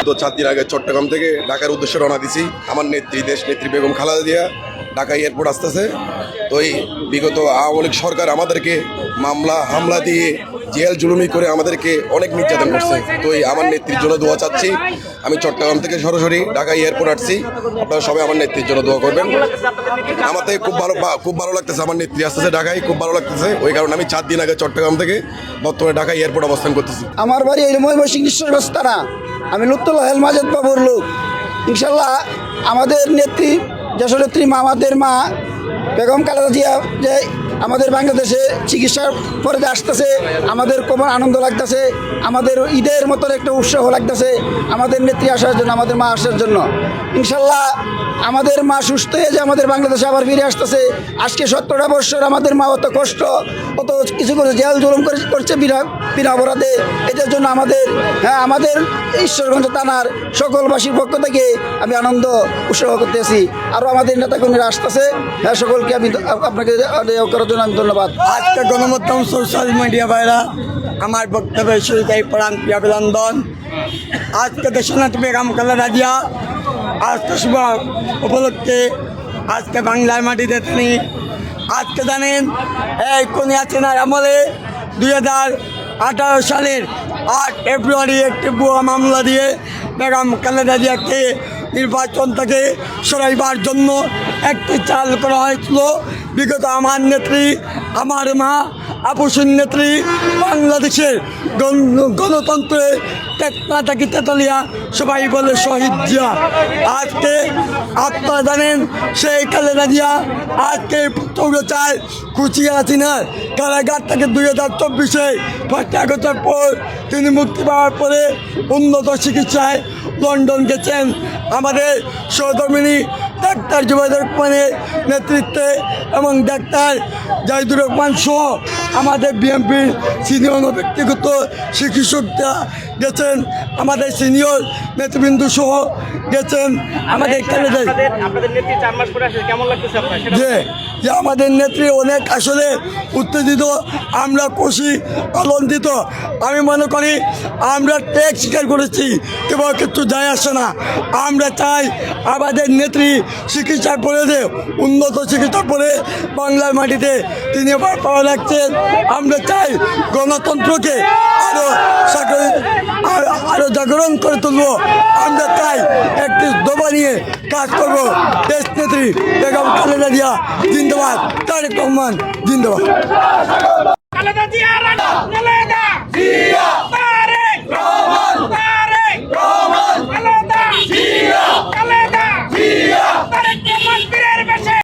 তো 4 দিন আগে চট্টগ্রাম থেকে ঢাকার উদ্দেশ্যে রওনা দিছি। আমার নেত্রী দেশ নেত্রী বেগম খালেদা জিয়া ঢাকা এয়ারপোর্ট আসতেছে। তো এই বিগত আওয়ামী লীগ সরকার আমাদেরকে মামলা হামলা দিয়ে জেল জুলুমি করে আমাদেরকে অনেক নির্যাতন করছে। তো এই আমার নেত্রীর জন্য দোয়া চাচ্ছি। আমি চট্টগ্রাম থেকে সরাসরি ঢাকা এয়ারপোর্ট আসছি। আপনারা সবাই আমার নেত্রীর জন্য দোয়া করবেন। আমাদের খুব ভালো লাগতেছে, আমার নেত্রী আসতেছে ঢাকায়, খুব ভালো লাগতেছে। ওই কারণে আমি 4 দিন আগে চট্টগ্রাম থেকে বর্তমানে ঢাকা এয়ারপোর্ট অবস্থান করতেছি। আমার বাড়ি এই ময়মনসিংহ ঈশ্বরগঞ্জ। আমি লুৎফুল্লাহ হেল মাজেদ বাবুর লোক। ইনশাল্লাহ আমাদের নেত্রী যশোনেত্রী আমাদের মা বেগম খালেদা জিয়া যে আমাদের বাংলাদেশে চিকিৎসার পরে আসতেছে, আমাদের খুব আনন্দ লাগতেছে। আমাদের ঈদের মতন একটা উৎসাহ লাগতেছে আমাদের নেত্রী আসার জন্য, আমাদের মা আসার জন্য। ইনশাল্লাহ আমাদের মা সুস্থ হয়ে যে আমাদের বাংলাদেশে আবার ফিরে আসতেছে। আজকে 17টা বছর আমাদের মা অত কষ্ট, অত কিছু করে জেল জুলুম করছে বিনা অপরাধে। এটার জন্য আমাদের ঈশ্বরগঞ্জ থানার সকলবাসীর পক্ষ থেকে আমি আনন্দ উৎসাহ করতেছি। আরও আমাদের নেতাকর্মীরা আসতেছে, সকলকে আমি আপনাকে করার জন্য আমি ধন্যবাদ। আজকে গণমাধ্যম সোশ্যাল মিডিয়া ভাইরা আমার বক্তব্যের শুরুতেই প্রাণ প্রিয় অভিনন্দন। আজকে দেশনেত্রী বেগম খালেদা জিয়া আজকে শুভ উপলক্ষে আজকে বাংলার মাটিতে তিনি আজকে জানেন এই কোন হাসিনার আমলে 2018 সালের 8 ফেব্রুয়ারি একটি ভুয়া মামলা দিয়ে বেগম খালেদা জিয়াকে নির্বাচন থেকে সরাইবার জন্য একটি চাল করা হয়েছিল। বিগত আমার নেত্রী, আমার মা আপুসিন নেত্রী, বাংলাদেশের গণতন্ত্রে টেকনাটাকি তেতালিয়া সবাই বলে শহীদ জিয়া। আজকে আপনারা জানেন সেই খালেদা জিয়া আজকে চৌরাচার কুচিয়া হাসিনার কারাগার থেকে 2024-এ 1 আগস্টের পর তিনি মুক্তি পাওয়ার পরে উন্নত চিকিৎসায় লন্ডন গেছেন। আমাদের সহধর্মিনী ডাক্তার জুবাইদুর রহমানের নেতৃত্বে এবং ডাক্তার জাহিদুর রহমান সহ আমাদের বিএনপির সিনিয়র ব্যক্তিগত চিকিৎসকরা গেছেন, আমাদের সিনিয়র নেতৃবৃন্দ সহ গেছেন। আমাদের যে আমাদের নেত্রী অনেক আসলে উত্তেজিত, আমরা খুশি আনন্দিত। আমি মনে করি আমরা ট্যাক্স স্বীকার করেছি কেবল কিছু যায় আসে না। আমরা চাই আমাদের নেত্রী চিকিৎসার পরে যে উন্নত চিকিৎসা পরে বাংলার মাটিতে তিনি পাওয়া লাগছেন। আমরা চাই গণতন্ত্রকে আরো জাগরণ করে তুলব। আমরা চাই একটি দোবা নিয়ে কাজ করব। দেশ নেত্রী বেগম খালেদা জিয়া জিন্দাবাদ, তারেক রহমান জিন্দাবাদ।